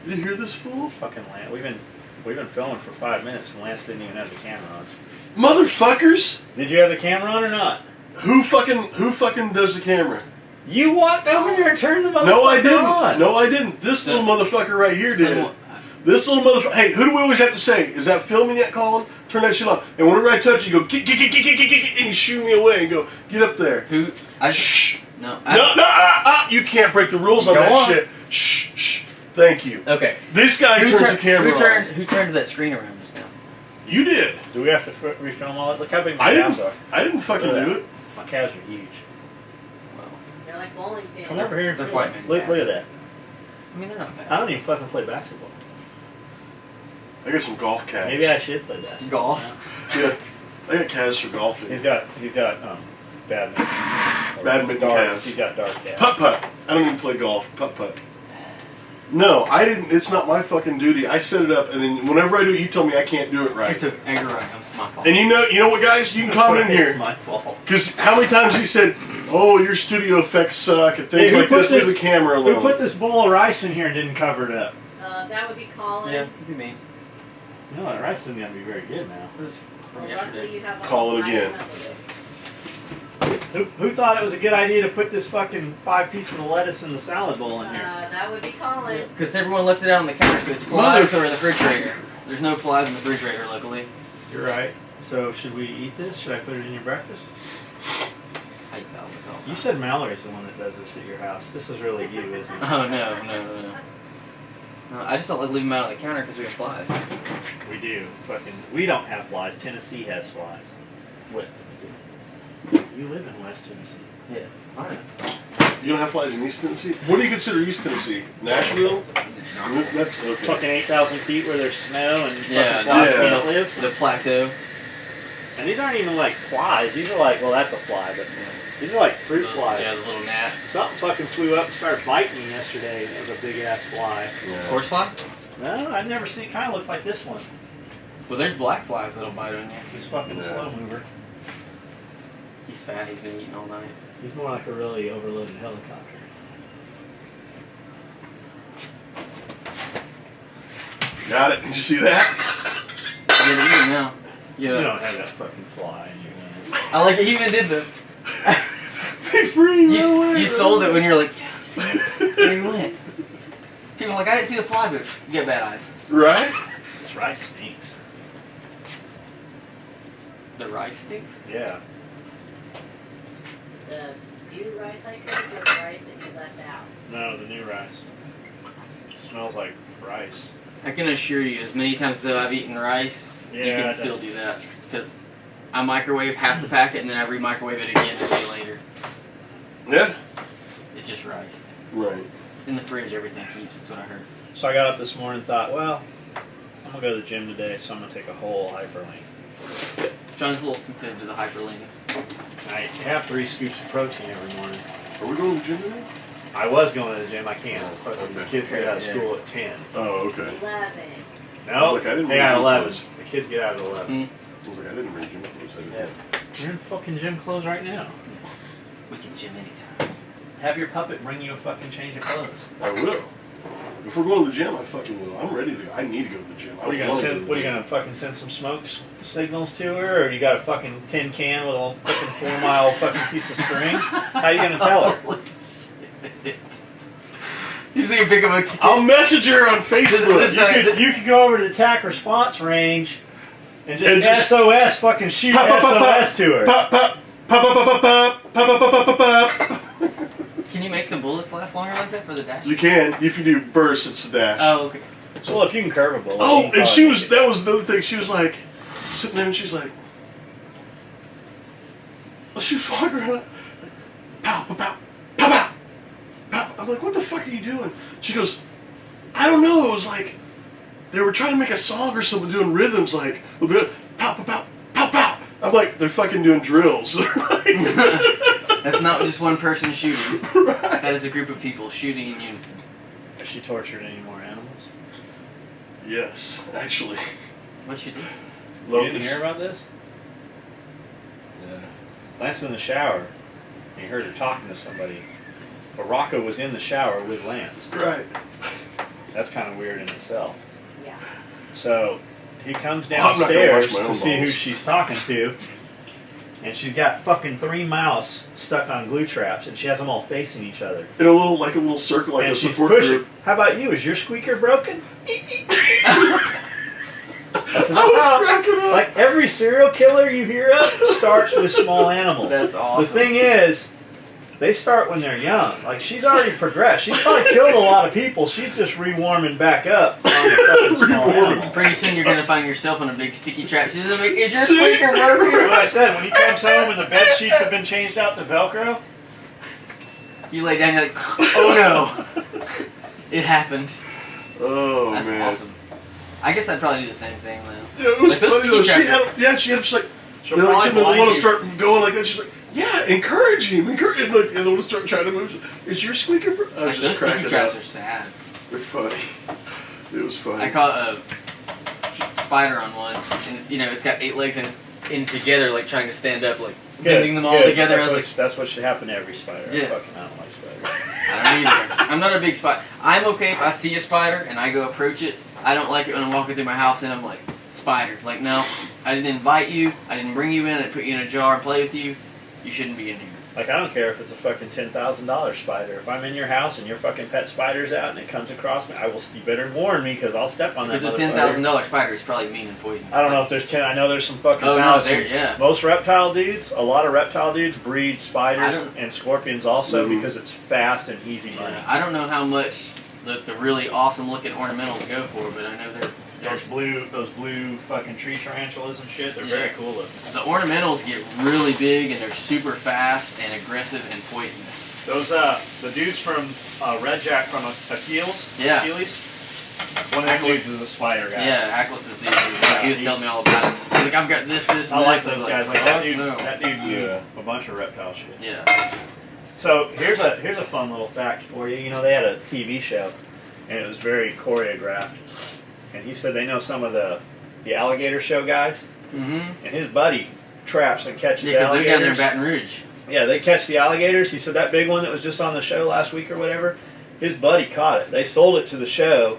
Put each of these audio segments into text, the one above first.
Did you hear this fool? Fucking Lance. We've been filming for 5 minutes and Lance didn't even have the camera on. Motherfuckers! Did you have the camera on or not? Who fucking does the camera? You walked over there and turned the motherfucker on. No, I didn't. No, I didn't. This little motherfucker right here did. This little motherfucker. Hey, who do we always have to say? Is that filming yet, Colin? Turn that shit on. And whenever I touch you, go get, and you shoot me away and go get up there. Who? Shh. No. You can't break the rules on that shit. Shh. Thank you. Okay. This guy turns the camera on. Who turned that screen around just now? You did. Do we have to refilm all it? Look how big my calves are. I didn't fucking do it. My calves are huge. They're like bowling pins. Come over here and They're film. quite Look at that. I mean, they're not bad. I don't even fucking play basketball. I got some golf calves. Maybe I should play basketball. Golf? Yeah. I got calves for golfing. He's got badminton. Badminton calves. He's got dark calves. Putt-putt. I don't even play golf. Putt-putt. No, I didn't. It's not my fucking duty. I set it up, and then whenever I do it, you tell me I can't do it right. It's anger right. It's my fault. And you know what, guys? You can comment in It's here. my fault. Because how many times he said, "Oh, your studio effects suck," and things Hey, like this. Leave the camera alone. Who put this bowl of rice in here and didn't cover it up? That would be Colin. Yeah, it'd be me. No, the rice isn't gonna be very good now. It was from Well, yesterday. luckily you have Call it again. Who thought it was a good idea to put this fucking 5 pieces of lettuce in the salad bowl in here? That would be Colin. Because everyone left it out on the counter, so it's flies over the refrigerator. There's no flies in the refrigerator, luckily. You're right. So should we eat this? Should I put it in your breakfast? I eat salad. You said Mallory's the one that does this at your house. This is really you, isn't it? Oh, no. I just don't like leaving them out on the counter because we have flies. We do. We don't have flies. Tennessee has flies. West Tennessee. You live in West Tennessee. Yeah, I know. You don't have flies in East Tennessee? What do you consider East Tennessee? Nashville? That's okay. Fucking 8,000 feet where there's snow and Yeah, fucking flies yeah. can't live. The plateau. And these aren't even like flies. These are like, well, that's a fly, but these are like fruit flies. Yeah, the little gnats. Something fucking flew up and started biting me yesterday. It was a big ass fly. Yeah. Horsefly? No, I've never seen. Kind of looked like this one. Well, there's black flies that'll bite on you. He's fucking Yeah. slow mover. He's fat. He's been eating all night. He's more like a really overloaded helicopter. Got it. Did you see that? You're gonna eat him now. Yeah. You don't have that fucking fly in your hand. I like it. He even did the. Be free, You sold it when you're like, yeah, see, there you went. People are like, I didn't see the fly, but you get bad eyes. Right? This rice stinks. The rice stinks? Yeah. The new rice I cooked or the rice that you left out? No, the new rice. It smells like rice. I can assure you, as many times as I've eaten rice, you Yeah, can still do that. Because I microwave half the packet and then I re-microwave it again a day later. Yeah. It's just rice. Right. In the fridge, everything keeps. That's what I heard. So I got up this morning and thought, well, I'm going to go to the gym today, so I'm going to take a whole hyperlink. John's a little sensitive to the hyperlinks. I have 3 scoops of protein every morning. Are we going to the gym today? I was going to the gym. I can't. Okay. The kids get out of school at 10. Oh, okay. 11. No, I was like, I didn't they got read 11. those. The kids get out at 11. I was like, I didn't read gym clothes. I didn't. Yeah. You're in fucking gym clothes right now. We can gym anytime. Have your puppet bring you a fucking change of clothes. I will. If we're going to the gym, I fucking will. I'm ready to go. I need to go to the gym. What are you gonna send? What are you gonna fucking send some smoke signals to her, or you got a fucking tin can with a fucking 4-mile fucking piece of string? How you gonna tell her? He's gonna pick up a. I'll message her on Facebook. You could go over to the TAC response range and just SOS fucking shoot SOS to her. Pop, pop, pop, pop, pop, pop, pop, pop, pop, pop, pop. Can you make the bullets last longer like that for the dash? You can. If you do bursts, it's the dash. Oh, okay. So if you can curve a bullet. Oh, and she was, that was another thing. She was like, sitting there and she's like, she was walking around, pow, pow, pow, pow, pow, pow. I'm like, what the fuck are you doing? She goes, I don't know. It was like, they were trying to make a song or something, doing rhythms like, with the pow, pow, pow, pow, pow. I'm like, they're fucking doing drills. That's not just one person shooting. Right. That is a group of people shooting in unison. Has she tortured any more animals? Yes, actually. What'd she do? You didn't hear about this? Yeah. Lance in the shower. And he heard her talking to somebody. But Rocco was in the shower with Lance. Right. That's kind of weird in itself. Yeah. So he comes I'm not gonna downstairs wash my to own see who balls. she's talking to, and she's got fucking 3 mouse stuck on glue traps, and she has them all facing each other. In a little circle, like And a she's support pushing. group. How about you? Is your squeaker broken? I said, I was "Oh." cracking up. Like every serial killer you hear of starts with small animals. That's awesome. The thing is, they start when they're young. Like she's already progressed. She's probably killed a lot of people. She's just rewarming back up on the fucking small Rewarming. animal. Pretty soon you're gonna find yourself in a big sticky trap. She's like, "Is your squeaker broken?" What I said, when he comes home and the bed sheets have been changed out to Velcro, You lay down, you're like, "Oh no, it happened." Oh That's man. awesome. I guess I'd probably do the same thing though. Yeah, it was Like those funny though. sticky She traps had, she had, she's like, she'll you know, probably somebody blind want to you. start going like that. She's like, yeah, encourage him, and like, and they'll start trying to move. Is your squeaker? I was Like those just sticky cracking traps up. are sad. They're funny. It was funny. I caught a spider on one, and it's got 8 legs and it's in together, like trying to stand up, like bending them all good. together. I was like, That's what should happen to every spider. Yeah. I don't like spiders. I don't either. I'm not a big spider. I'm okay if I see a spider and I go approach it. I don't like it when I'm walking through my house and I'm like, spider. Like, no, I didn't invite you. I didn't bring you in. I put you in a jar and play with you. You shouldn't be in here. Like, I don't care if it's a fucking $10,000 spider. If I'm in your house and your fucking pet spider's out and it comes across me, you better warn me because I'll step on that Because a motherfucker. $10,000 spider is probably mean and poisonous. I don't know if there's 10. I know there's some fucking Oh, no, thousand. there, yeah. Most reptile dudes, a lot of reptile dudes breed I spiders don't- and scorpions also Mhm. because it's fast and easy money. Yeah, I don't know how much the really awesome looking ornamentals go for, but I know they're Those blue fucking tree tarantulas and shit, they're Yeah. very cool looking. the ornamentals get really big and they're super fast and aggressive and poisonous. Those the dudes from Red Jack from Achilles, Yeah. one of them dudes is a spider guy. Yeah, Ackles is he was telling me all about it. He's like, I've got this, I and like this. those I guys. was Like that "Oh, dude. no." That dude knew Yeah. a bunch of reptile shit. Yeah. So here's a fun little fact for you. You know, they had a TV show, and it was very choreographed. And he said they know some of the alligator show guys, Mm-hmm. and his buddy traps and catches Yeah, because they're down there in alligators. Baton Rouge. Yeah, they catch the alligators. He said that big one that was just on the show last week or whatever, his buddy caught it. They sold it to the show,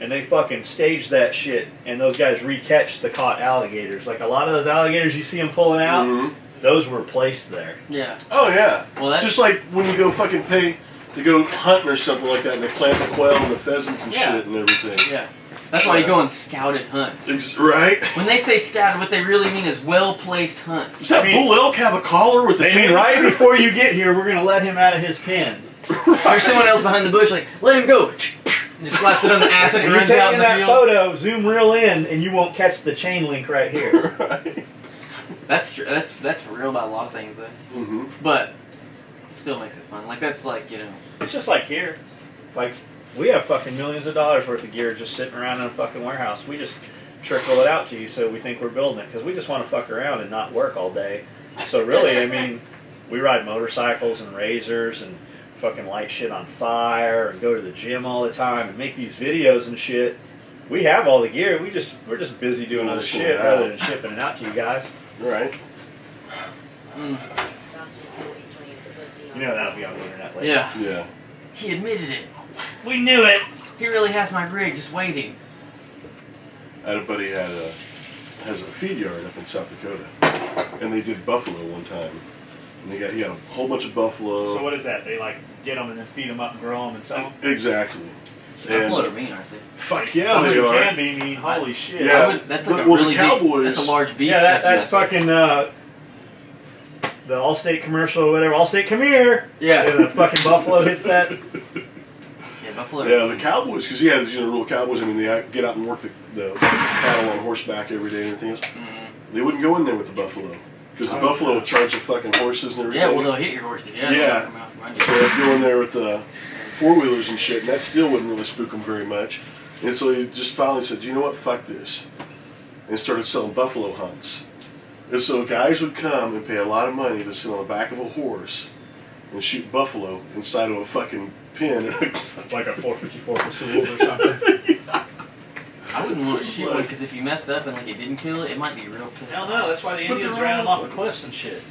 and they fucking staged that shit, and those guys recatch the caught alligators. Like a lot of those alligators you see them pulling out, Mhm. those were placed there. Yeah. Oh yeah. Well, that's Just like when you go fucking pay to go hunting or something like that, and they plant the quail and the pheasants and Yeah. shit and everything. yeah. That's why you go on scouted hunts. Right? When they say scouted, what they really mean is well-placed hunts. Does that I mean- bull elk have a collar with the They mean chain? right before you get here, we're gonna let him out of his pen. There's someone else behind the bush, like, let him go. And just slaps it on the ass and And it you're runs out taking in the that field. photo, zoom real in, and you won't catch the chain link right here. Right. That's true. That's for real about a lot of things, though. Mm-hmm. But it still makes it fun. Like that's like It's just like here. Like, we have fucking millions of dollars worth of gear just sitting around in a fucking warehouse. We just trickle it out to you so we think we're building it because we just want to fuck around and not work all day. So really, I mean, we ride motorcycles and razors and fucking light shit on fire and go to the gym all the time and make these videos and shit. We have all the gear. We're just busy doing other Bullshit shit out. rather than shipping it out to you guys. Right. mm, You know that'll be on the internet later. yeah. Yeah. He admitted it. We knew it. He really has my rig just waiting. I had a buddy has a feed yard up in South Dakota, and they did buffalo one time, and he had a whole bunch of buffalo. So what is that? They like get them and then feed them up and grow them and sell them? Exactly. Buffalo are And mean, aren't they? fuck yeah, they Well, are. can be mean. Holy shit. Yeah. I would, that's like The- a well, the really Cowboys- big, that's a large beast. Yeah, that that's fucking the Allstate commercial or whatever. Allstate, come here. Yeah. And the fucking buffalo hits that. Yeah, buffalo. Yeah, the Cowboys, because he had real Cowboys. I mean, they get out and work the cattle on horseback every day and everything else. Mhm. They wouldn't go in there with the buffalo because the Oh. buffalo would charge the fucking horses and everything. Yeah, well, they'll hit your horses. Yeah. Yeah. They'll knock 'em out from under you. So they'd go in there with four-wheelers and shit, and that still wouldn't really spook them very much. And so he just finally said, you know what, fuck this. And started selling buffalo hunts. And so guys would come and pay a lot of money to sit on the back of a horse and shoot buffalo inside of a fucking pen. Like a 454 Pursuit or something. I wouldn't want to shoot one because if you messed up and like it didn't kill it, it might be real pissed Hell off. no, that's why the But Indians they're ran them all- off the cliffs and shit.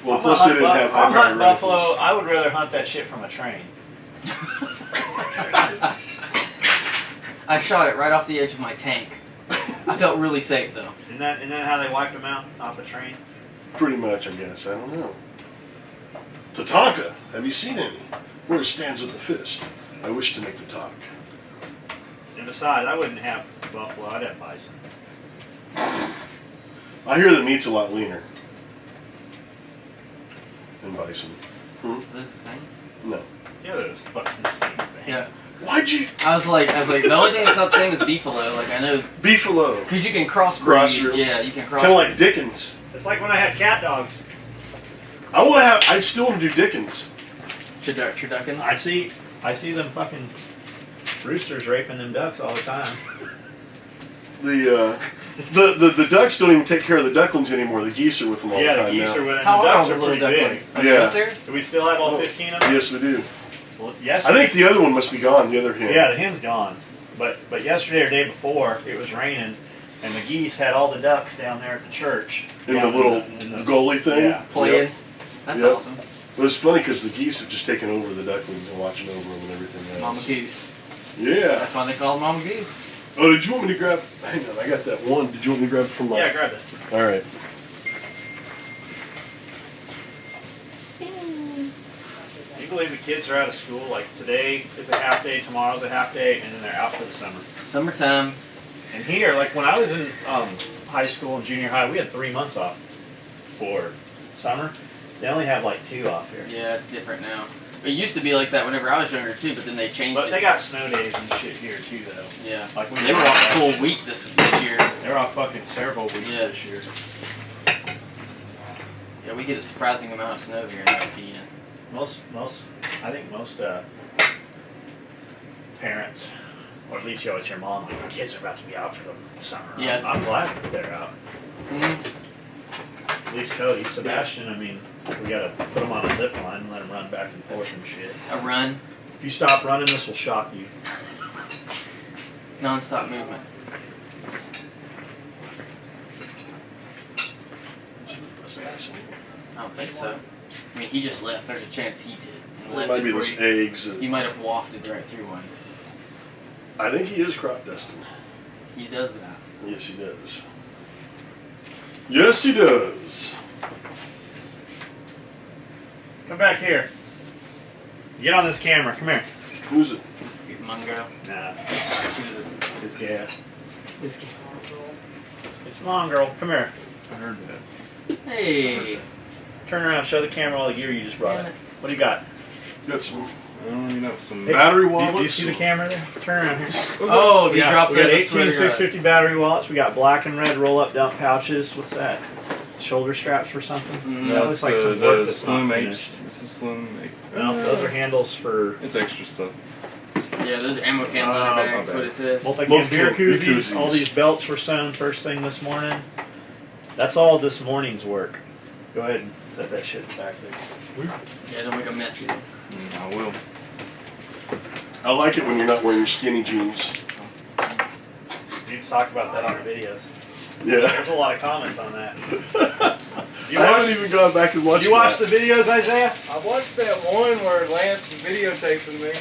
Well, I'm plus they didn't have I'm high-powered hunting buffalo. rifles. I would rather hunt that shit from a train. I shot it right off the edge of my tank. I felt really safe though. Isn't that how they wiped them out off a train? Pretty much, I guess. I don't know. Tatanka, have you seen any? Where stands with the fist? I wish to make the talk. And besides, I wouldn't have buffalo. I'd have bison. I hear the meat's a lot leaner than bison. Hmm? Is this the same? No. Yeah, they're the fucking same thing. Yeah. Why'd you... I was like, the only thing that's not the same is beefalo. Like I know, Beefalo. because you can crossbreed. Cross-breed. Yeah, you can cross. Kind of like Dickens. It's like when I had cat dogs. I still want to do Dickens. Turduckens. I see them fucking roosters raping them ducks all the time. The ducks don't even take care of the ducklings anymore. The geese are with them all the Yeah, time the geese now. are with them. How The are all ducks the are little pretty big. ducklings? Are they Yeah. up there? Do we still have all 15 of them? Yes, we do. Well, I yesterday. think the other one must be gone, the other hen. Yeah, the hen's gone. But yesterday or day before, it was raining, and the geese had all the ducks down there at the church. In the Down little in the- goalie thing? Yeah. Playing. Yep. That's Yep. awesome. It was funny because the geese have just taken over the ducklings and watching over them and everything else. Mama Goose. Yeah. That's why they call it Mama Goose. Oh, did you want me to grab... Hang on, I got that one. Did you want me to grab it from my... Yeah, grab that. All right. Can you believe the kids are out of school? Like today is a half day, tomorrow's a half day, and then they're out for the summer. Summertime. And here, like when I was in high school and junior high, we had 3 months off for summer. They only have like 2 off here. Yeah, it's different now. It used to be like that whenever I was younger too, but then they changed But it. they got snow days and shit here too, though. Yeah. Like when They were off a full week this year. They're off fucking several weeks Yeah. this year. Yeah, we get a surprising amount of snow here in STN. I think most parents, or at least you always hear mom, like, our kids are about to be out for the summer. Yeah, I'm glad that they're out. Mm-hmm. At least Cody, Sebastian, I mean, we gotta put him on a zip line and let him run back and forth and shit. A run, If you stop running, this will shock you. non-stop movement. I don't think so. I mean, he just left. There's a chance he did. And It left might be before those he, eggs. he might have wafted right through one. I think he is crop dusting. He does that. Yes, he does. Yes, he does. Come back here. Get on this camera. Come here. Who's it? This Mungo. Nah, Who is it? this guy. This guy. It's Mongrel. Come here. I heard that. Hey. Turn around. Show the camera all the gear you just brought. What do you got? Got some Some battery Do wallets. you see the camera there? Turn around here. Oh, if you drop we got this, I swear 18 to God. 650 battery wallets. We got black and red roll-up dump pouches. What's that? Shoulder straps for something? Mm, That That's looks like some work the that's Slim not H. finished. This is Slim H. Well, those are handles for It's extra stuff. Yeah, those are ammo can Oh, leather my bags. bad. What it says. multi-cam beer Beer koozies. koozies. All these belts were sewn first thing this morning. That's all this morning's work. Go ahead and set that shit back there. Yeah, don't make a mess either. I will. I like it when you're not wearing your skinny jeans. You just talked about that on the videos. Yeah. There's a lot of comments on that. You I haven't watched, even gone back and watched you watched that. the videos, Isaiah? I watched that one where Lance was videotaping me.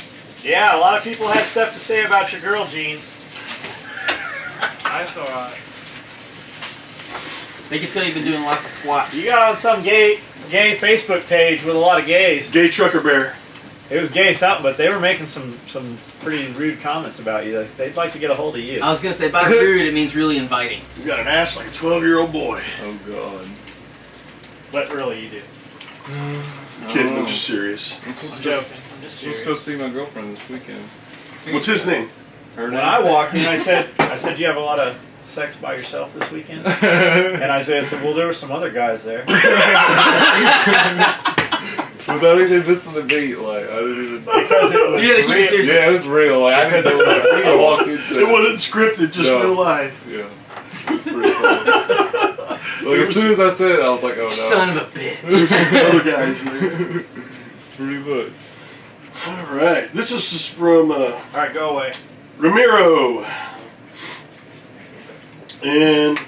Yeah, a lot of people had stuff to say about your girl jeans. That's alright. They can tell you've been doing lots of squats. You got on some gay Facebook page with a lot of gays. Gay trucker bear. It was gay something, but they were making some pretty rude comments about you. They'd like to get a hold of you. I was gonna say by rude it means really inviting. You got an ass like a 12-year-old boy. Oh God. But really, you do. I'm kidding, I'm just serious. I'm supposed I'm to go, joking. I'm just supposed serious. to go see my girlfriend this weekend. What's his name? Her When name? I walked in, I said, you have a lot of sex by yourself this weekend? And Isaiah said, well, there were some other guys there. Without even missing a beat, like I didn't even. Because it was You gotta keep it real- serious. Yeah, it was real. Like I didn't know it was real. I walked into It wasn't scripted, just No. real life. Yeah. It's pretty funny. Like as soon as I said it, I was like, oh no. Son of a bitch. There's some other guys there. Pretty much. Alright, this is from All right, go away. Ramiro. And it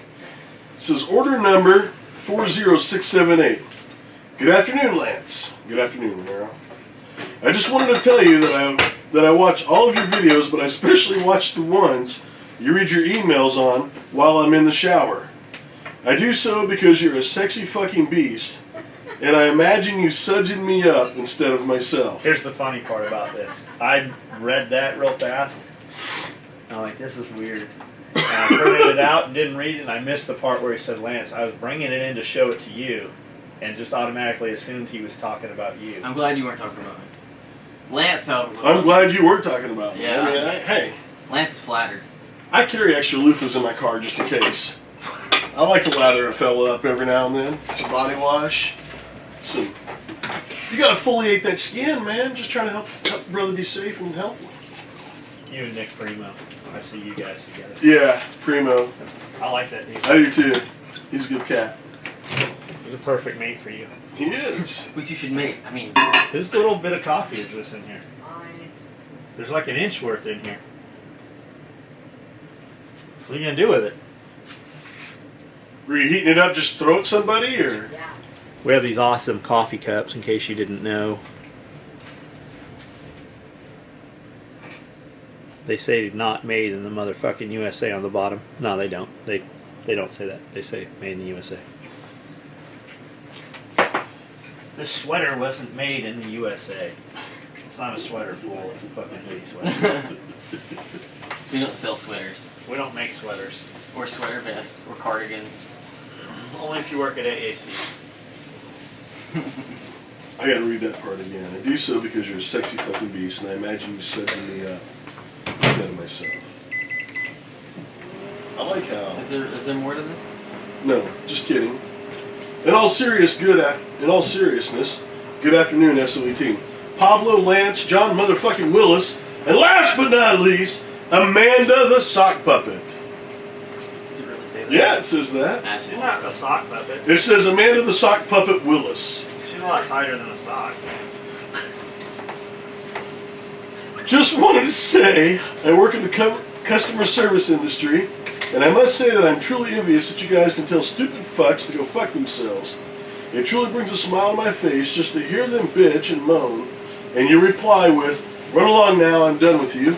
says order number 40678. Good afternoon, Lance. Good afternoon, Ramiro. I just wanted to tell you that that I watch all of your videos, but I especially watch the ones you read your emails on while I'm in the shower. I do so because you're a sexy fucking beast, and I imagine you sudsing me up instead of myself. Here's the funny part about this. I read that real fast. I'm like, this is weird. And I printed it out and didn't read it, and I missed the part where he said Lance. I was bringing it in to show it to you, and just automatically assumed he was talking about you. I'm glad you weren't talking about me. Lance, however. I'm glad you were talking about me. Yeah. I mean, hey, Lance is flattered. I carry extra loofahs in my car just in case. I like to lather a fella up every now and then. Some body wash. You gotta foliate that skin, man. Just trying to help brother be safe and healthy. You and Nick Primo. I see you guys together. Yeah, Primo. I like that dude. I do too. He's a good cat. He's a perfect mate for you. He is. Which you should make. I mean, Whose little bit of coffee is this in here? Fine. There's like an inch worth in here. What are you gonna do with it? Were you heating it up just to throw at somebody, or? Yeah. We have these awesome coffee cups, in case you didn't know. They say not made in the motherfucking USA on the bottom. No, they don't. They don't say that. They say made in the USA. This sweater wasn't made in the USA. It's not a sweater, fool. It's a fucking hoodie sweater. we don't sell sweaters. We don't make sweaters. Or sweater vests. Or cardigans. Only if you work at AAC. I gotta read that part again. I do so because you're a sexy fucking beast, and I imagine you setting me up instead of myself. I like how. Is there more to this? No, just kidding. In all seriousness, good afternoon, SOE team. Pablo, Lance, John motherfucking Willis, and last but not least, Amanda the sock puppet. Does it really say that? Yeah, it says that. Actually, She's not a sock puppet. It says Amanda the sock puppet Willis. She's a lot tighter than a sock. Just wanted to say, I work in the customer service industry, and I must say that I'm truly envious that you guys can tell stupid fucks to go fuck themselves. It truly brings a smile to my face just to hear them bitch and moan, and you reply with, "Run along now, I'm done with you.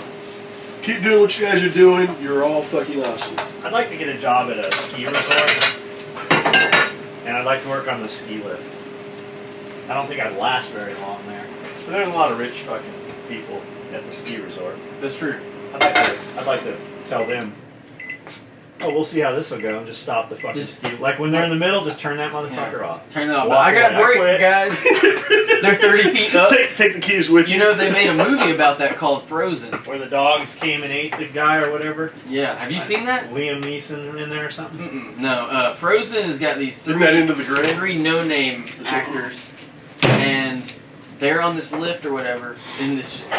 Keep doing what you guys are doing, you're all fucking awesome." I'd like to get a job at a ski resort, and I'd like to work on the ski lift. I don't think I'd last very long there, but there's a lot of rich fucking people at the ski resort. That's true. I'd like to tell them, oh, we'll see how this will go, and just stop the fucking ski. Like when they're in the middle, just turn that motherfucker off. Turn it off. Walk I got away. I break, quit. guys. They're 30 feet up. Take the keys with you. You know, they made a movie about that called Frozen. Where the dogs came and ate the guy or whatever. Yeah. Have you seen that? Liam Neeson in there or something? Mm-mm. No. Frozen has got these Bring that into the grave. three no-name actors, and they're on this lift or whatever, and this just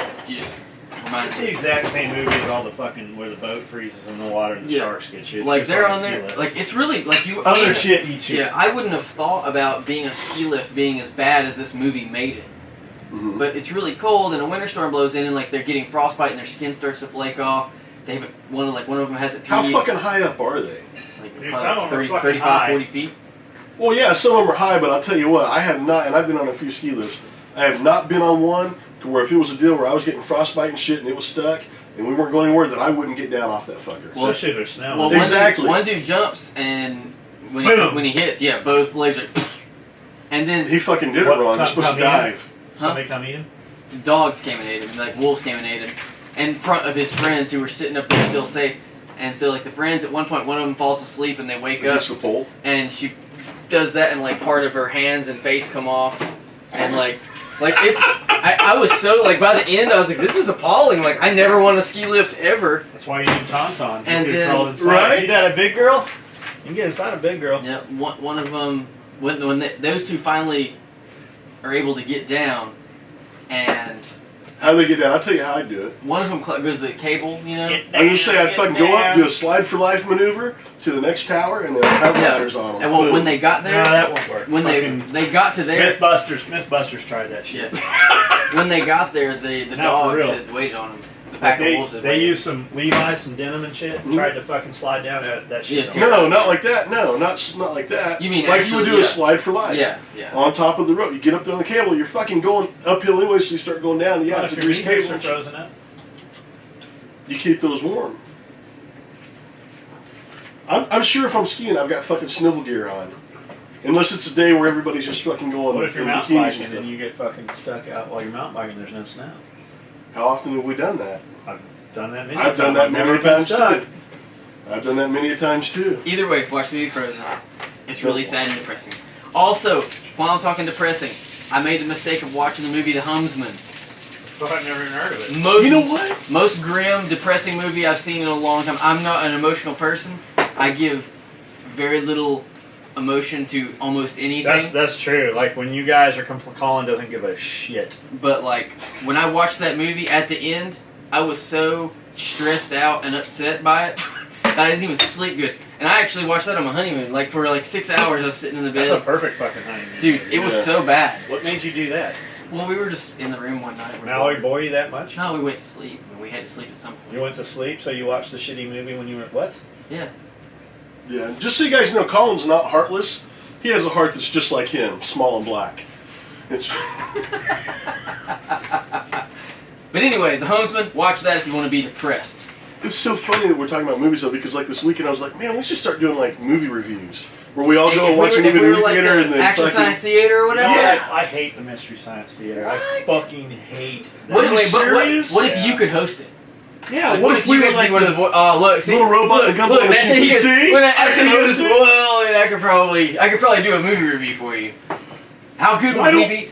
reminds It's me. the exact same movie as all the fucking where the boat freezes in the water and the Yeah. sharks get shit. It's Like just they're a on ski there, lift. like it's really like you. Other shit eats you. Yeah, I wouldn't have thought about being a ski lift being as bad as this movie made it. Mhm. But it's really cold, and a winter storm blows in, and like they're getting frostbite, and their skin starts to flake off. They have one of them has a How pee, fucking high up are they? like Dude, probably some of 'em are 30, fucking 35, high. 40 feet. Well, yeah, some of them are high, but I'll tell you what, I have not, and I've been on a few ski lifts, I have not been on one to where if it was a deal where I was getting frostbite and shit and it was stuck and we weren't going anywhere, that I wouldn't get down off that fucker. Well, Especially if there's snow. Well, Exactly. one dude jumps, and when Boom. he hits, yeah, both legs are. And then He fucking did it What, wrong. You're something supposed to come in? dive. Somebody come eat him? dogs came and ate him, like wolves came and ate him, in front of his friends who were sitting up there still safe. And so, like the friends, at one point, one of them falls asleep, and they wake up, Against the pole. and she does that, and like part of her hands and face come off, and like it's. I was so like by the end, I was like, this is appalling. Like I never want a ski lift ever. That's why you need Tauntaun. And You then- crawl inside. Right? You got a big girl? You can get inside a big girl. Yeah, one of them when those two finally are able to get down, and How do they get down? I'll tell you how I do it. one of them goes to the cable, you know. Get I just say I'd down, fucking get go up, down. do a slide for life maneuver to the next tower, and then have Yeah. ladders on them. And well, Boom. when they got No, there, that won't work. when Fucking they got to there, Mythbusters tried that shit. yeah. When they got there, the No, for dogs real. had waited on them. a pack of They, wolves. Is they waiting. used some Levi's, some denim and shit, and tried to fucking slide down that shit. Yeah, on- No, not like that. No, not like that. You mean like actually, you would do yeah. a slide for life? Yeah, yeah. On top of the rope, you get up there on the cable. You're fucking going uphill anyway, so you start going down. Yeah, Well, it's a if your grease knees cable. are frozen up. You keep those warm. I'm sure if I'm skiing, I've got fucking snivel gear on. Unless it's a day where everybody's just fucking going What if you're in mountain bikinis biking and and stuff. you get fucking stuck out while you're mountain biking? There's no snow. How often have we done that? I've done that many I've times. done that I've many never a been times stuck. too. I've done that many a times too. Either way, watch the movie Frozen. It's really sad and depressing. Also, while I'm talking depressing, I made the mistake of watching the movie The Homesman. But I've never even heard of it. Most, You know what? most grim, depressing movie I've seen in a long time. I'm not an emotional person. I give very little emotion to almost anything. That's true. Like when you guys are Colin doesn't give a shit. But like when I watched that movie at the end, I was so stressed out and upset by it that I didn't even sleep good. And I actually watched that on my honeymoon. Like for like 6 hours, I was sitting in the That's a bed. perfect fucking honeymoon. Dude, it was Yeah. so bad. What made you do that? Well, we were just in the room one night. Mallory bore you that much? No, we went to sleep. We had to sleep at some point. You went to sleep, so you watched the shitty movie when you were what? Yeah. Yeah, just so you guys know, Colin's not heartless. He has a heart that's just like him, small and black. It's But anyway, The Homesman, watch that if you want to be depressed. it's so funny that we're talking about movies though, because like this weekend I was like, man, we should start doing like movie reviews where we all go and watch a movie in the movie like theater the and then Action fucking. Science Theater or whatever. Yeah. I hate the Mystery Science Theater. I What? fucking hate that. What, Are you wait, but serious? what if Yeah. you could host it? Yeah, Like, what if we you were guys like be one of the oh look, see, little robot look, and Gumball look, and that's how you see? when I can host it. well, and I could probably do a movie review for you. How good Why would we don't- be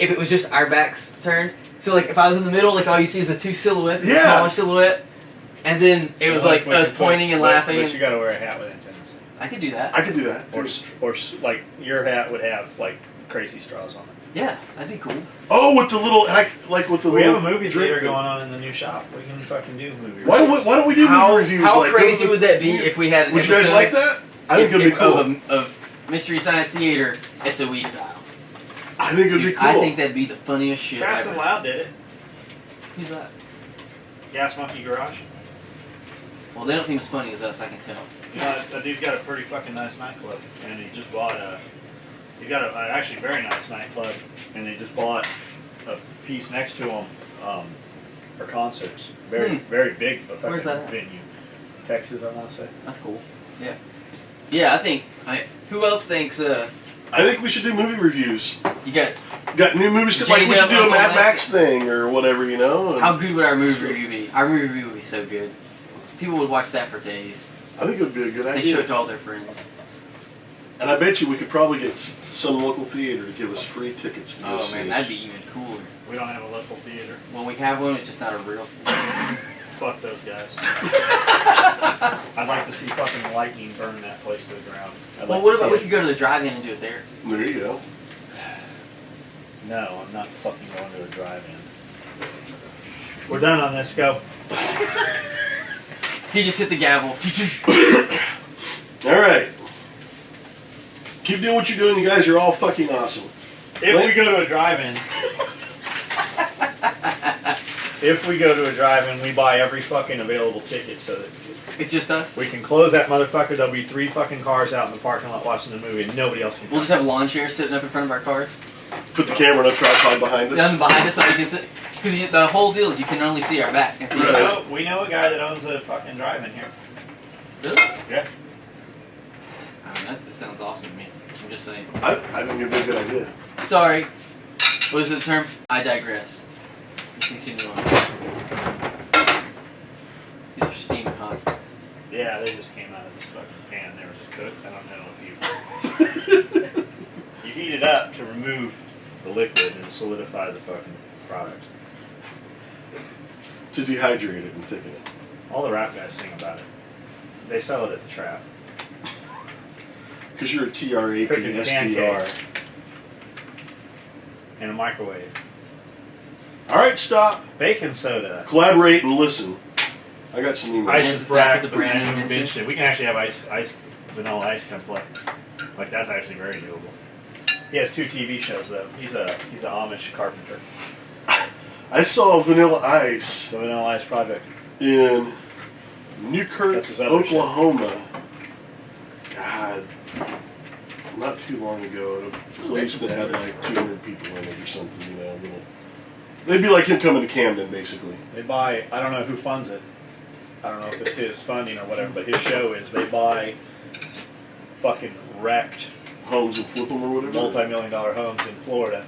if it was just our backs turned? So like if I was in the middle, like all you see is the two silhouettes, the Yeah. smaller silhouette, and then it was Well, like if we us could pointing and but laughing. But you gotta wear a hat with antennas. I could do that. I could do that. Or like your hat would have like crazy straws on it. Yeah, that'd be cool. Oh, with the little like with the We have little a movie drink theater thing. going on in the new shop. We can fucking do movie Why reviews. don't we do How movie reviews? how like crazy those- would that be if we had an Would you guys episode like that? I think it'd be cool. of Mystery Science Theater SOE style? I think it'd be Dude, cool. I think that'd be the funniest shit Fast and ever. Loud did it. Who's that? Gas Monkey Garage. Well, they don't seem as funny as us, I can tell. You know, that dude's got a pretty fucking nice nightclub, and he just bought a. He got a actually very nice nightclub, and they just bought a piece next to him for concerts. Very very big Where's that at? venue. Texas, I want to say. That's cool. Yeah. Yeah, I think. Who else thinks? I think we should do movie reviews. You got Got new movies like we should do a J-Dub, Mad Uncle Max thing or whatever, you know. and how good would our movie review be? Our movie review would be so good. People would watch that for days. I think it would be a good They show it idea. to all their friends. And I bet you we could probably get some local theater to give us free tickets to go Oh see man, it. that'd be even cooler. We don't have a local theater. Well, we have one, it's just not a real. Fuck those guys. I'd like to see fucking lightning burn that place to the ground. I'd Well, like what to about see we it. could go to the drive-in and do it there? There you go. No, I'm not fucking going to a drive-in. We're done on this. Go. He just hit the gavel. All right. Keep doing what you're doing. You guys are all fucking awesome. If we go to a drive-in, we buy every fucking available ticket so that It's just us. we can close that motherfucker. There'll be 3 fucking cars out in the parking lot watching the movie, and nobody else can. We'll just have lawn chairs sitting up in front of our cars. Put the camera on a tripod behind us. Nothing behind us so we can sit. Because the whole deal is you can only see our back. And see Right. We know a guy that owns a fucking drive-in here. Really? Yeah. I mean, that sounds awesome to me. I'm just saying. I think it'd be a good idea. Sorry. What is the term? I digress. Let's continue on. These are steaming hot. Yeah, they just came out of this fucking pan. They were just cooked. I don't know if you heat it up to remove the liquid and solidify the fucking product. To dehydrate it and thicken it. All the rap guys sing about it. They sell it at the trap. Because you're a Cooking TRAPSTR. pancakes. In a microwave. All right, stop. Baking soda. Collaborate and listen. I got some emails. Ice Ice and is frack. back with the brand new Vince vintage. shit. We can actually have vanilla ice come play. Like that's actually very doable. He has 2 TV shows though. He's a Amish carpenter. I I saw Vanilla Ice The Vanilla Ice Project. in Newkirk, That's his other Oklahoma. God, not too long ago, at a place that had like 200 people in it or something. You know, they'd be like him coming to Camden, basically. They buy, I don't know who funds it. I don't know if it's his funding or whatever, but his show is they buy fucking wrecked Homes and flip them or whatever. multi-million-dollar homes in Florida,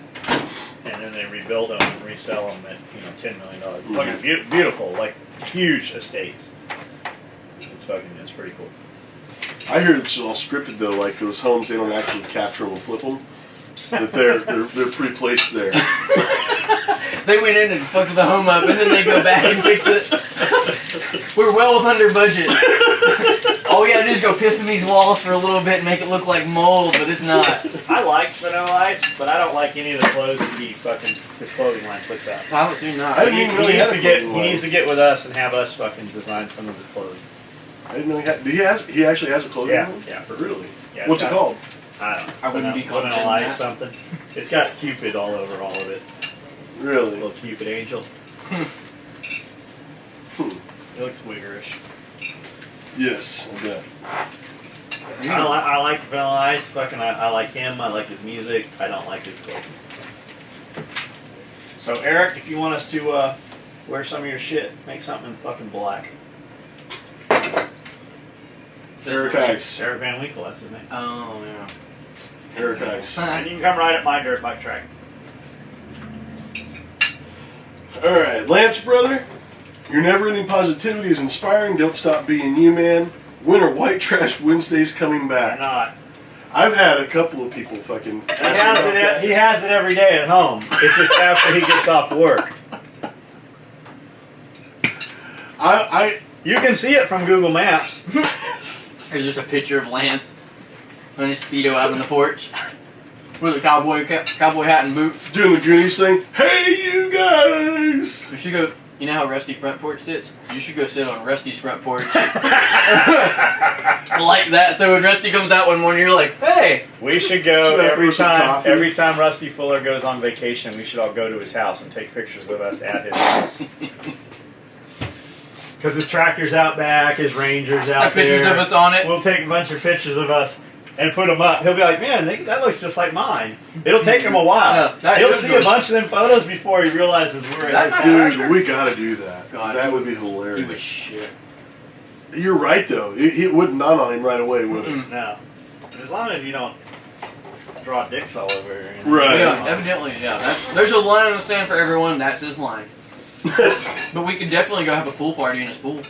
and then they rebuild them and resell them at $10 million. Fucking beautiful, like huge estates. It's pretty cool. I hear it's all scripted though. Like those homes, they don't actually capture them and flip them. That they're pre-placed there. They went in and fucked the home up, and then they go back and fix it. We're well under budget. All we gotta do is go piss in these walls for a little bit and make it look like mold, but it's not. I like Vanilla Ice, but I don't like any of the clothes that his clothing line puts out. Pilots do not. I didn't even really have a clothing He line. needs to get with us and have us fucking design some of his clothes. I didn't know he had. He actually has a clothing line? Yeah. Really? Yeah, What's it it's called? I don't know. I wouldn't be Vanilla confident in Ice that. something. It's got Cupid all over all of it. A Really? little Cupid angel. It looks wiggerish. Yes, I bet. I like Vanilla Ice. Fucking, I like him. I like his music. I don't like his clothing. So Eric, if you want us to wear some of your shit, make something in fucking black. Eric Ice. Eric Van Winkle, that's his name. Oh, yeah. Eric Ice. And you can come ride at my dirt bike track. Alright, Lance, brother. Your never-ending positivity is inspiring. Don't stop being you, man. When are White Trash Wednesdays coming Why back? not? I've had a couple of people fucking ask me about He has it every day at home. It's just after he gets off work. I You can see it from Google Maps. There's just a picture of Lance on his Speedo out on the porch with a cowboy hat and boots. doing the Goonies thing. Hey, you guys! You should go. You know how Rusty front porch sits? You should go sit on Rusty's front porch. Like that, so when Rusty comes out one morning, you're like, hey! We should go Should I every brew some time. coffee? Every time Rusty Fuller goes on vacation, we should all go to his house and take pictures of us at his house. Because his tractor's out back, his Ranger's out Have pictures there. of us on it. We'll take a bunch of pictures of us and put them up. He'll be like, man, that looks just like mine. It'll take him a while. Yeah, He'll is see good. a bunch of them photos before he realizes we're That in might- his Dude, we gotta do that. God, that he would be He hilarious. was shit. You're right, though. It wouldn't dawn on him right away, would it? Mm-mm. No. As long as you don't draw dicks all over here. You know? Right. Yeah, evidently, yeah. There's a line in the sand for everyone. That's his line. But we could definitely go have a pool party in his pool.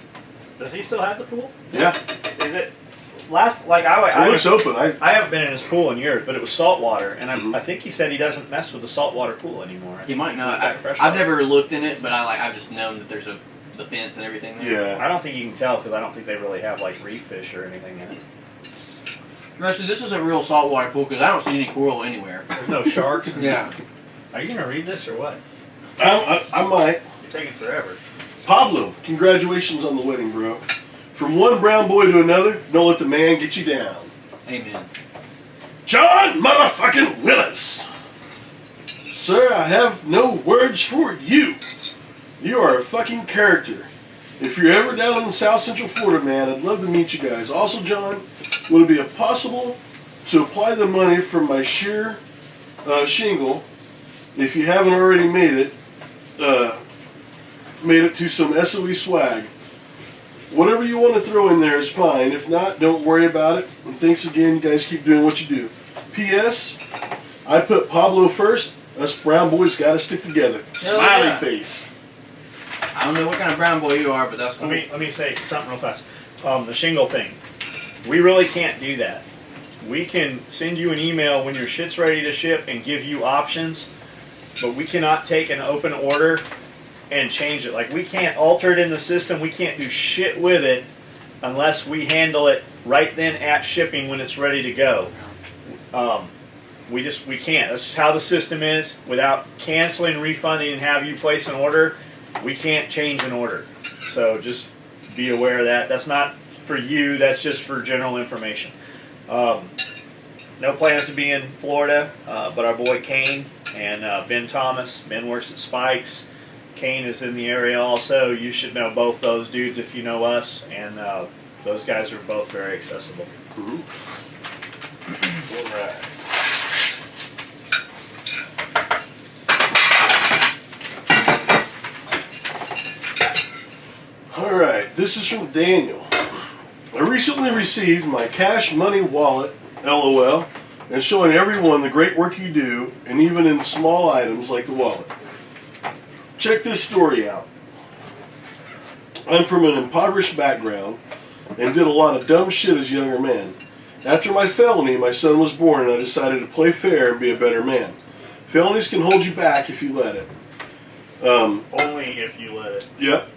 Does he still have the pool? Yeah. Is it last? Like I It looks open. I haven't been in his pool in years, but it was salt water, and Mhm. I think he said he doesn't mess with the saltwater pool anymore. He might not. We've got fresh I've water. never looked in it, but I've just known that there's the fence and everything there. Yeah. I don't think you can tell because I don't think they really have like reef fish or anything in it. Actually, this is a real saltwater pool because I don't see any coral anywhere. There's no sharks. Yeah. Are you gonna read this or what? I might. You're taking forever. Pablo, congratulations on the wedding, bro. From one brown boy to another, don't let the man get you down. Amen. John motherfucking Willis. Sir, I have no words for you. You are a fucking character. If you're ever down in the South Central Florida, man, I'd love to meet you guys. Also, John, would it be possible to apply the money from my sheer shingle, if you haven't already made it to some SOE swag? Whatever you want to throw in there is fine. If not, don't worry about it. And thanks again. You guys keep doing what you do. P.S. I put Pablo first. Us brown boys got to stick together. Hell Smiley yeah. face. I don't know what kind of brown boy you are, but that's cool. Let me say something real fast. The shingle thing. We really can't do that. We can send you an email when your shit's ready to ship and give you options, but we cannot take an open order and change it. Like, we can't alter it in the system. We can't do shit with it unless we handle it right then at shipping when it's ready to go. We can't. That's just how the system is. Without canceling, refunding, and have you place an order, we can't change an order. So just be aware of that. That's not for you. That's just for general information. No plans to be in Florida, but our boy Kane and Ben Thomas. Ben works at Spikes. Kane is in the area also. You should know both those dudes if you know us, and those guys are both very accessible. Mhm. All right. All right, this is from Daniel. I recently received my Cash Money wallet, LOL, and showing everyone the great work you do, and even in small items like the wallet. Check this story out. I'm from an impoverished background and did a lot of dumb shit as a younger man. After my felony, my son was born and I decided to play fair and be a better man. Felonies can hold you back if you let it. Only if you let it. Yep.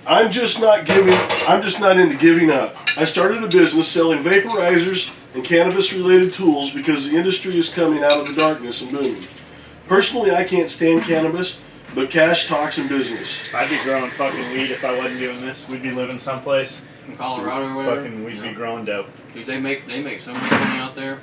I'm just not into giving up. I started a business selling vaporizers and cannabis-related tools because the industry is coming out of the darkness and booming. Personally, I can't stand cannabis, but cash talks in business. I'd be growing fucking weed if I wasn't doing this. We'd be living someplace. In Colorado or whatever. Fucking, we'd Yeah. be growing dope. Dude, they make so much money out there.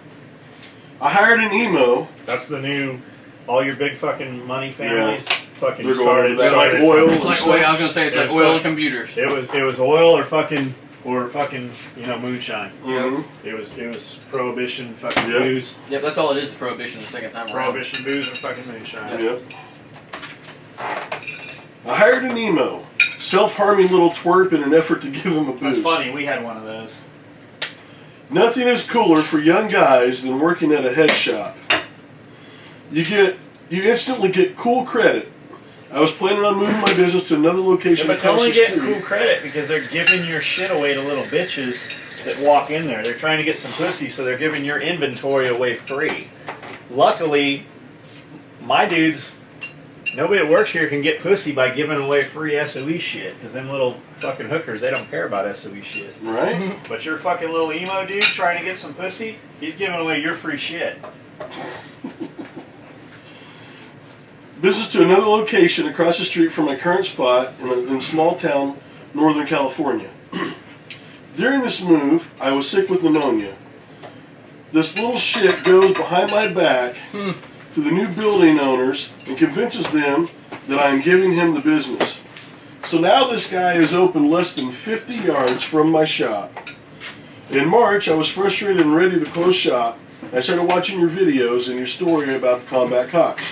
I hired an emo. That's the new. All your big fucking money families fucking They're going started. into that, like started- oil. It's like oil. I was gonna say it's like It's oil like- and computers. It was oil or fucking moonshine. Mhm. It was prohibition fucking Yep. booze. Yep, that's all it is. Prohibition the second time around. Prohibition booze and fucking moonshine. Yep. I hired an emo, self-harming little twerp in an effort to give him a That's boost. funny. We had one of those. Nothing is cooler for young guys than working at a head shop. You instantly get cool credit. I was planning on moving my business to another Yeah, location but they're across only the getting street. cool credit because they're giving your shit away to little bitches that walk in there. They're trying to get some pussy, so they're giving your inventory away free. Luckily, my dudes, nobody that works here can get pussy by giving away free SOE shit. Because them little fucking hookers, they don't care about SOE shit. Right? But your fucking little emo dude trying to get some pussy, he's giving away your free shit. Business to another location across the street from my current spot in small town, Northern California. During this move, I was sick with pneumonia. This little shit goes behind my back to the new building owners and convinces them that I am giving him the business. So now this guy is open less than 50 yards from my shop. In March, I was frustrated and ready to close shop. I started watching your videos and your story about the combat cocks.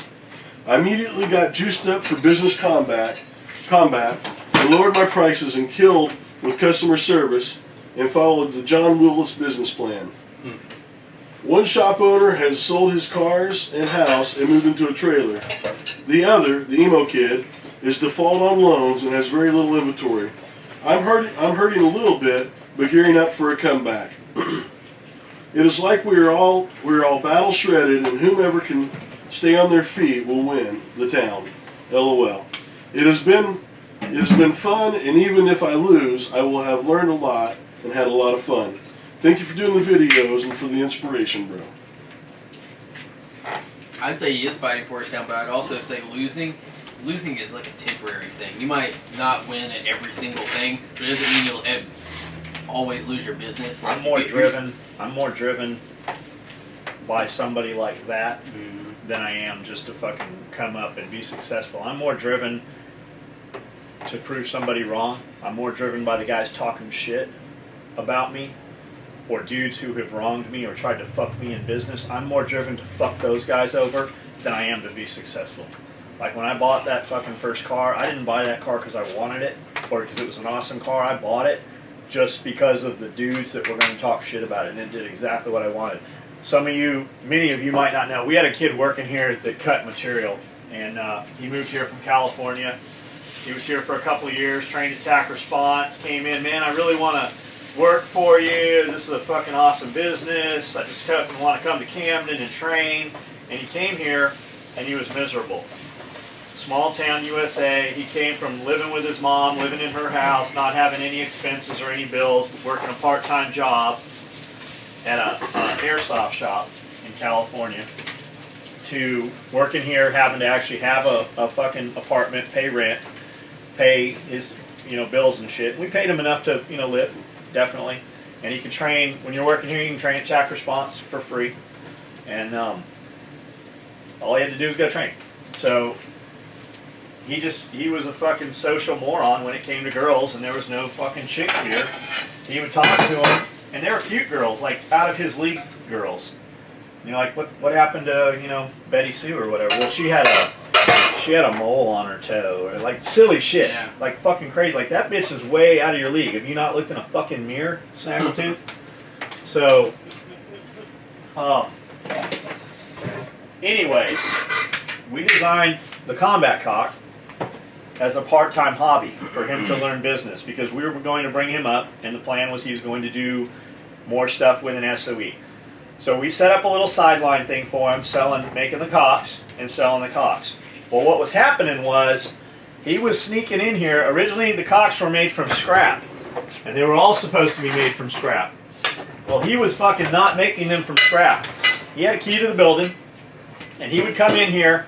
I immediately got juiced up for business combat, and lowered my prices and killed with customer service and followed the John Willis business plan. One shop owner has sold his cars and house and moved into a trailer. The other, the emo kid, is default on loans and has very little inventory. I'm hurting a little bit, but gearing up for a comeback. It is like we're all battle shredded, and whomever can stay on their feet will win the town. LOL. It has been fun, and even if I lose, I will have learned a lot and had a lot of fun. Thank you for doing the videos and for the inspiration, bro. I'd say he is fighting for his town, but I'd also say losing is like a temporary thing. You might not win at every single thing, but it doesn't mean you'll always lose your business. Like, I'm more driven by somebody like that than I am just to fucking come up and be successful. I'm more driven to prove somebody wrong. I'm more driven by the guys talking shit about me, or dudes who have wronged me or tried to fuck me in business. I'm more driven to fuck those guys over than I am to be successful. Like when I bought that fucking first car, I didn't buy that car because I wanted it or because it was an awesome car. I bought it just because of the dudes that were going to talk shit about it, and it did exactly what I wanted. Many of you might not know, we had a kid working here that cut material, and he moved here from California. He was here for a couple of years, trained at TAC Response, came in, man, I really want to work for you. This is a fucking awesome business. I just want to come to Camden and train. And he came here, and he was miserable. Small town USA. He came from living with his mom, living in her house, not having any expenses or any bills, working a part-time job at a airsoft shop in California, to working here, having to actually have a fucking apartment, pay rent, pay his bills and shit. We paid him enough to live, definitely. And he could train. When you're working here, you can train at TAC Response for free, and all he had to do was go train. So he was a fucking social moron when it came to girls, and there was no fucking chicks here. He would talk to them, and they were cute girls, like out of his league girls. You know, like what happened to, you know, Betty Sue or whatever? Well, she had a mole on her toe, or like silly shit, Yeah. like fucking crazy. Like that bitch is way out of your league. Have you not looked in a fucking mirror, Snaggletooth? So, anyways, we designed the combat cock as a part-time hobby for him to learn business, because we were going to bring him up, and the plan was he was going to do more stuff with an SOE. So we set up a little sideline thing for him, making the cocks and selling the cocks. Well, what was happening was he was sneaking in here. Originally, the cocks were made from scrap, and they were all supposed to be made from scrap. Well, he was fucking not making them from scrap. He had a key to the building, and he would come in here,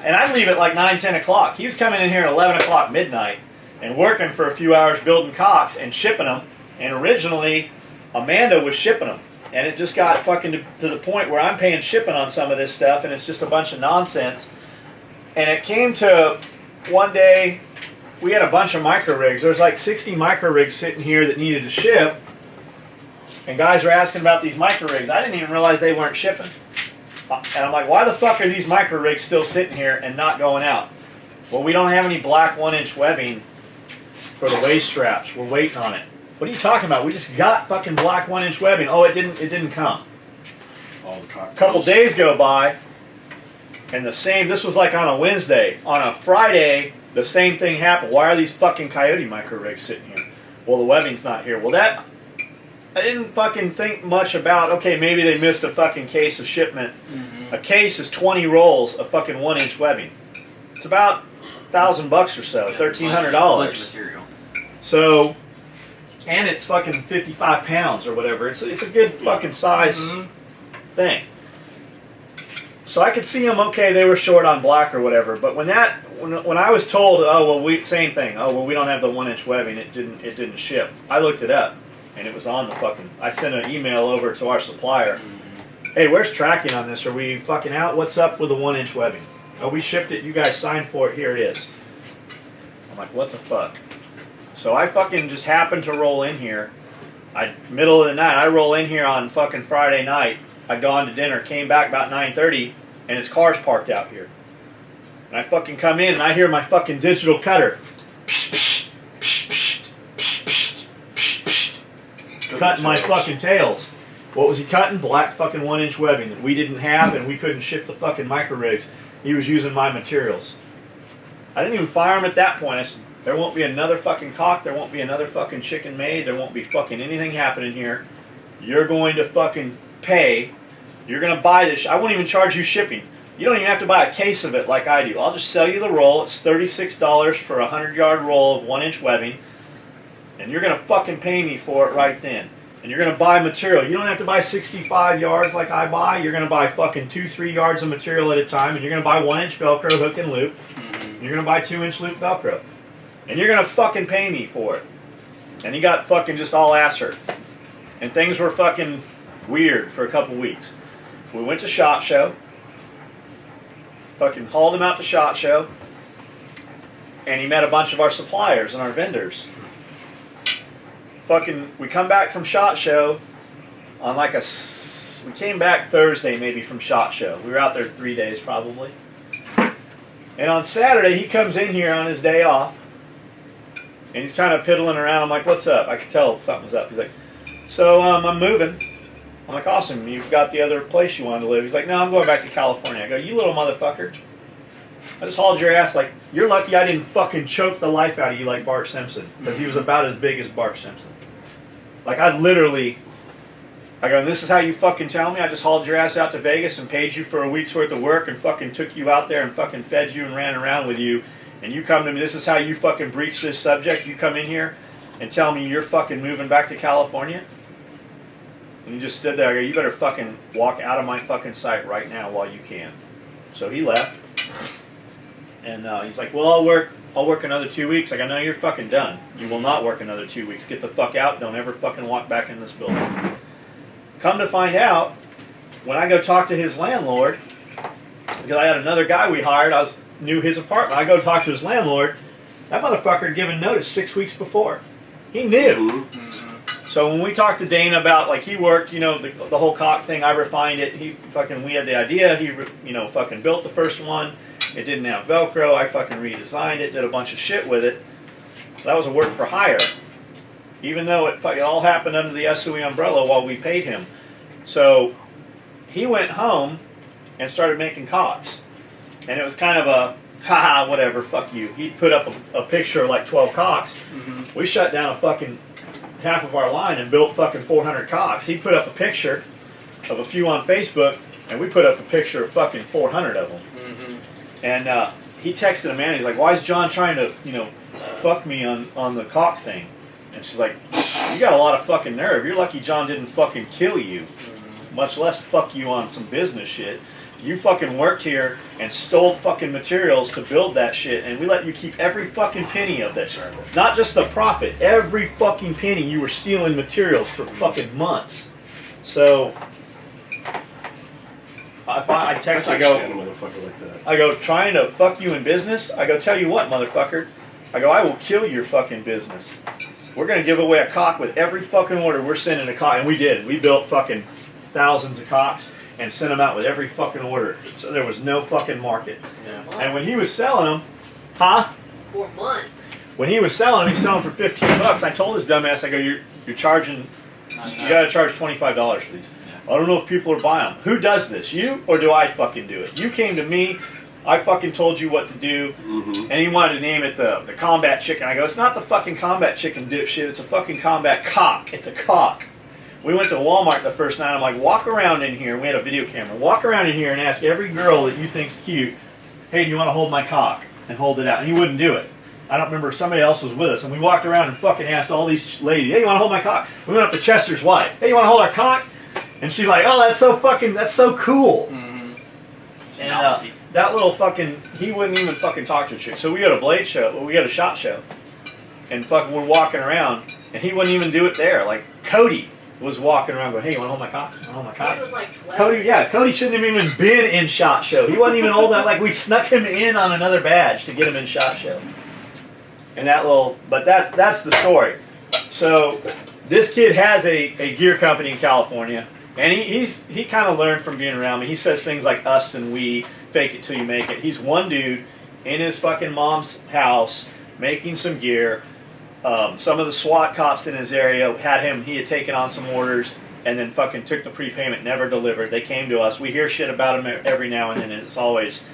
and I'd leave at like 9, 10 o'clock. He was coming in here at 11 o'clock midnight and working for a few hours building cocks and shipping them. And originally, Amanda was shipping them. And it just got fucking to the point where I'm paying shipping on some of this stuff, and it's just a bunch of nonsense. And it came to one day, we had a bunch of micro rigs. There was like 60 micro rigs sitting here that needed to ship. And guys were asking about these micro rigs. I didn't even realize they weren't shipping. And I'm like, why the fuck are these micro rigs still sitting here and not going out? Well, we don't have any black 1-inch webbing for the waist straps. We're waiting on it. What are you talking about? We just got fucking black 1-inch webbing. Oh, it didn't come. All the cock. A couple days go by, and this was like on a Wednesday. On a Friday, the same thing happened. Why are these fucking Coyote micro rigs sitting here? Well, the webbing's not here. Well, I didn't fucking think much about, okay, maybe they missed a fucking case of shipment. Mm-hmm. A case is 20 rolls of fucking 1-inch webbing. It's about $1,000 or so, Yeah, $1,300. bunch of material. So, and it's fucking 55 pounds or whatever. It's a good fucking size thing. So I could see them, okay, they were short on black or whatever. But when I was told, oh, well, same thing. Oh, well, we don't have the 1-inch webbing. It didn't ship. I looked it up, and it was on the fucking, I sent an email over to our supplier. Hey, where's tracking on this? Are we fucking out? What's up with the 1-inch webbing? Oh, we shipped it. You guys signed for it. Here it is. I'm like, what the fuck? So I fucking just happened to roll in here. Middle of the night, I roll in here on fucking Friday night. I'd gone to dinner, came back about 9:30, and his car's parked out here. And I fucking come in, and I hear my fucking digital cutter cutting my fucking tails. What was he cutting? Black fucking 1-inch webbing that we didn't have, and we couldn't ship the fucking micro rigs. He was using my materials. I didn't even fire him at that point. I said, there won't be another fucking cock. There won't be another fucking chicken made. There won't be fucking anything happening here. You're going to fucking pay. You're going to buy this. I won't even charge you shipping. You don't even have to buy a case of it like I do. I'll just sell you the roll. It's $36 for a 100-yard roll of 1-inch webbing. And you're going to fucking pay me for it right then. And you're going to buy material. You don't have to buy 65 yards like I buy. You're going to buy fucking 2-3 yards of material at a time. And you're going to buy 1-inch Velcro hook and loop. And you're going to buy 2-inch loop Velcro. And you're going to fucking pay me for it. And he got fucking just all ass hurt. And things were fucking weird for a couple weeks. We went to SHOT Show. Fucking hauled him out to SHOT Show. And he met a bunch of our suppliers and our vendors. Fucking, we come back from SHOT Show on like we came back Thursday maybe from SHOT Show. We were out there 3 days probably. And on Saturday he comes in here on his day off. And he's kind of piddling around. I'm like, what's up? I could tell something's up. He's like, so I'm moving. I'm like, awesome. You've got the other place you wanted to live. He's like, no, I'm going back to California. I go, you little motherfucker. I just hauled your ass. Like, you're lucky I didn't fucking choke the life out of you like Bart Simpson. Because he was about as big as Bart Simpson. Like, I go, this is how you fucking tell me? I just hauled your ass out to Vegas and paid you for a week's worth of work and fucking took you out there and fucking fed you and ran around with you. And you come to me, this is how you fucking breach this subject? You come in here and tell me you're fucking moving back to California? And he just stood there. I go, you better fucking walk out of my fucking sight right now while you can. So he left. And he's like, well, I'll work another 2 weeks. I go, no, you're fucking done. You will not work another 2 weeks. Get the fuck out. Don't ever fucking walk back in this building. Come to find out, when I go talk to his landlord, because I had another guy we hired, knew his apartment. I go talk to his landlord. That motherfucker had given notice 6 weeks before. He knew. So when we talked to Dana about, like, he worked, you know, the whole cock thing, I refined it. We had the idea. He, you know, fucking built the first one. It didn't have Velcro. I fucking redesigned it, did a bunch of shit with it. That was a work for hire. Even though it all happened under the SOE umbrella while we paid him. So he went home and started making cocks. And it was kind of a, haha, whatever, fuck you. He put up a picture of like 12 cocks. We shut down a fucking half of our line and built fucking 400 cocks. He put up a picture of a few on Facebook, and we put up a picture of fucking 400 of them. And he texted Amanda, he's like, why is John trying to, you know, fuck me on the cock thing? And she's like, you got a lot of fucking nerve. You're lucky John didn't fucking kill you, much less fuck you on some business shit. You fucking worked here and stole fucking materials to build that shit, and we let you keep every fucking penny of that shit. Not just the profit, every fucking penny. You were stealing materials for fucking months. So I text, I go, stand a motherfucker like that. I go, trying to fuck you in business? I go, tell you what, motherfucker. I go, I will kill your fucking business. We're going to give away a cock with every fucking order we're sending a cock. And we did. We built fucking thousands of cocks and sent them out with every fucking order. So there was no fucking market. Yeah. And when he was selling them, huh? 4 months. When he was selling them, he's selling for $15. I told his dumbass, I go, you're charging, you got to charge $25 for these. I don't know if people are buying them. Who does this? You or do I fucking do it? You came to me. I fucking told you what to do. And he wanted to name it the combat chicken. I go, it's not the fucking combat chicken dipshit. It's a fucking combat cock. It's a cock. We went to Walmart the first night. I'm like, walk around in here. We had a video camera. Walk around in here and ask every girl that you think's cute, hey, do you want to hold my cock? And hold it out. And he wouldn't do it. I don't remember, somebody else was with us. And we walked around and fucking asked all these ladies, hey, you want to hold my cock? We went up to Chester's wife. Hey, you want to hold our cock? And she's like, oh, that's so cool. And that little fucking, he wouldn't even fucking talk to a chick. So we got a blade show, we got a shot show. And fucking we're walking around, and he wouldn't even do it there. Like, Cody was walking around going, hey, you want to hold my cock? You want to hold my cock? He was like 12. Cody shouldn't have even been in SHOT Show. He wasn't even old enough. Like, we snuck him in on another badge to get him in SHOT Show. And but that's the story. So this kid has a gear company in California, and he kind of learned from being around me. He says things like us and we, fake it till you make it. He's one dude in his fucking mom's house making some gear. Some of the SWAT cops in his area he had taken on some orders and then fucking took the prepayment, never delivered. They came to us. We hear shit about him every now and then, and it's always,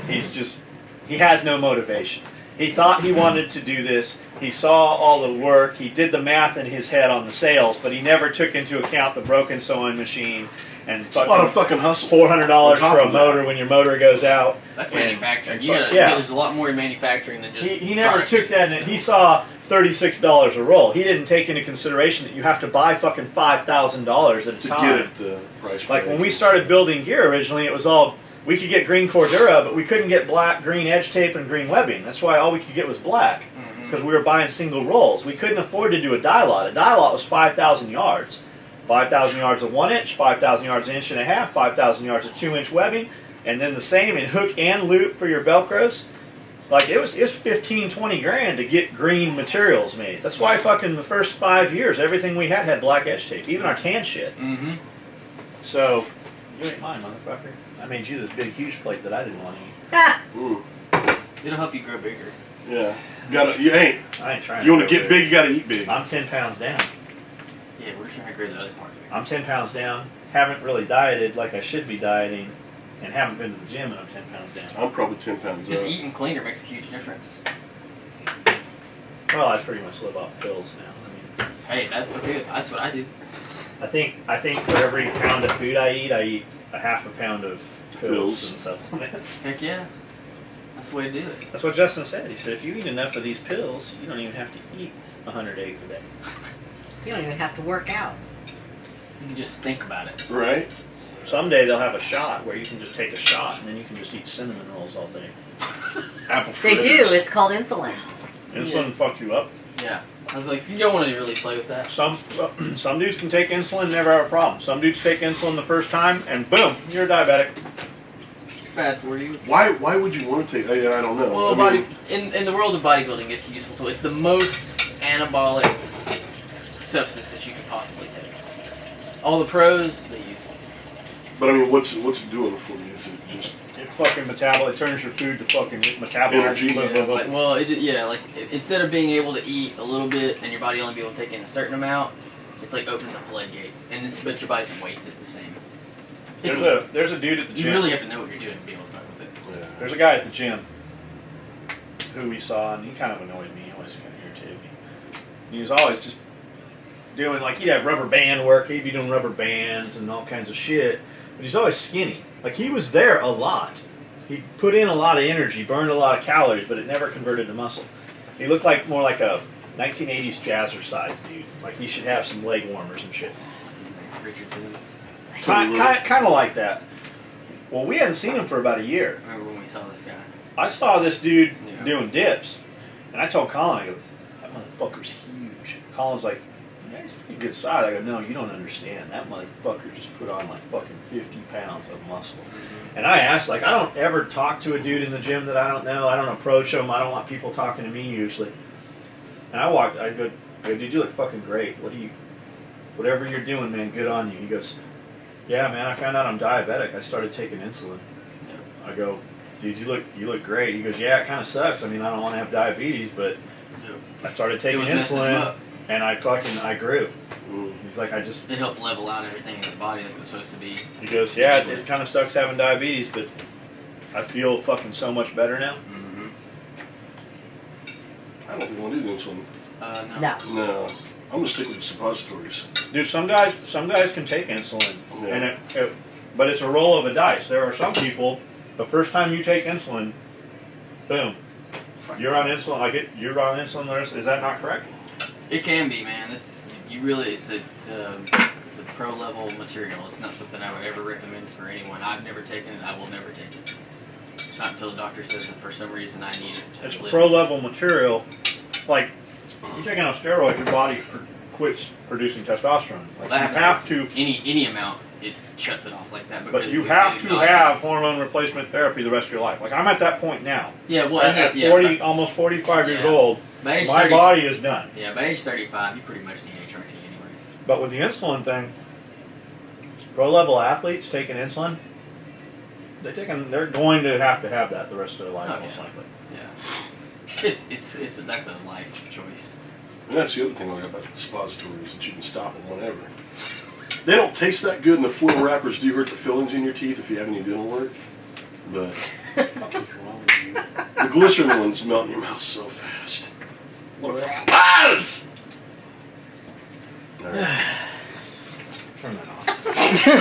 he has no motivation. He thought he wanted to do this. He saw all the work. He did the math in his head on the sales, but he never took into account the broken sewing machine and It's a lot of fucking hustle. $400 for a motor when your motor goes out. That's And- manufacturing. and There's a lot more in manufacturing than just. He never product. took that, and he saw $36 a roll. He didn't take into consideration that you have to buy fucking $5,000 at a To time. get it the price. Like when we started building gear originally, it was all, we could get green Cordura, but we couldn't get black, green edge tape, and green webbing. That's why all we could get was black, because we were buying single rolls. We couldn't afford to do a die lot. A die lot was 5,000 yards. 5,000 yards of 1 inch, 5,000 yards an inch and a half, 5,000 yards of 2 inch webbing, and then the same in hook and loop for your Velcros. Like it was 15, 20 grand to get green materials made. That's why fucking the first 5 years, everything we had black edge tape, even our tan shit. So, you ain't mine, motherfucker. I made you this big, huge plate that I didn't want to eat. It'll help you grow bigger. Yeah. I ain't trying. You want to grow get big, you got to eat big. I'm 10 pounds down. Yeah, we're trying to grow the other part. I'm 10 pounds down. Haven't really dieted like I should be dieting, and haven't been to the gym, and I'm 10 pounds down. I'm probably 10 pounds Just up. eating cleaner makes a huge difference. Well, I pretty much live off pills now. I mean, Hey, that's okay. That's what I do. I think for every pound of food I eat a half a pound of pills and supplements. Heck yeah. That's the way to do it. That's what Justin said. He said if you eat enough of these pills, you don't even have to eat 100 eggs a day. You don't even have to work out. You can just think about it. Right? Someday they'll have a shot where you can just take a shot and then you can just eat cinnamon rolls all day. Apple They fritters. do. It's called insulin. Insulin fuck you up. Yeah. I was like, you don't want to really play with that. Some dudes can take insulin, never have a problem. Some dudes take insulin the first time, and boom, you're a diabetic. bad for you. It's, Why would you want to take? I don't know. well, I mean, in the world of bodybuilding, it's a useful tool. It's the most anabolic substance that you could possibly take. All the pros, they use it. but I mean, what's it doing for you? Is it just It fucking it turns your food to fucking metabolize. Energy. Blah, blah, blah. Well, instead of being able to eat a little bit and your body only be able to take in a certain amount, it's like opening the floodgates, and but your body can waste it the same. There's a dude at the You gym. really have to know what you're doing to be able to fuck with it. yeah. There's a guy at the gym who we saw, and he kind of annoyed me. He always kind of irritated me. He was always just doing, like, he'd have rubber band work. He'd be doing rubber bands and all kinds of shit. But he's always skinny. Like, he was there a lot. He put in a lot of energy, burned a lot of calories, but it never converted to muscle. He looked like more like a 1980s jazzercise dude. Like, he should have some leg warmers and shit. What's his name? Richard Simmons. Kind of like that. Well, we hadn't seen him for about a year. I remember when we saw this guy. I saw this dude Yeah. doing dips, and I told Colin, I go, that motherfucker's huge. Colin's like, yeah, he's pretty good size. I go, no, you don't understand. That motherfucker just put on like fucking 50 pounds of muscle. And I asked, like, I don't ever talk to a dude in the gym that I don't know. I don't approach him. I don't want people talking to me usually. And I go, dude, you look fucking great. Whatever you're doing, man, good on you. He goes, yeah, man, I found out I'm diabetic. I started taking insulin. I go, dude, you look great. He goes, yeah, it kind of sucks. I mean, I don't want to have diabetes, but I started taking It was messing him insulin, up. and I grew. He's like, It helped level out everything in his body that was supposed to be. he goes, yeah, it kind of sucks having diabetes, but I feel fucking so much better now. Mm-hmm. I don't think I want to do the insulin. No. No. No, I'm gonna stick with the suppositories. Dude, some guys can take insulin, Yeah. and but it's a roll of a dice. There are some people, the first time you take insulin, boom, you're on insulin. You're on insulin. Is that not correct? It can be, man. It's a pro level material. It's not something I would ever recommend for anyone. I've never taken it. I will never take it. Not until the doctor says that for some reason I need it to It's live. pro level material. Like you're taking on steroids, your body quits producing testosterone. Like Well, you have to. any amount, it shuts it off like that. But because you it's have to exogenous. have hormone replacement therapy the rest of your life. Like I'm at that point now. Yeah, well, At 40, almost 45 years Yeah. old, by age my 30 body is done. Yeah, by age 35, you pretty much need HRT anyway. But with the insulin thing, pro level athletes taking insulin, they're going to have that the rest of their life, Oh, most yeah. likely. Yeah, that's a life choice. And that's the other thing I like about the suppositories, that you can stop them whenever. They don't taste that good, and the foil wrappers do hurt the fillings in your teeth if you have any dental work. But What is wrong with you? the glycerin ones melt in your mouth so fast. What a buzz! All right. Turn that off.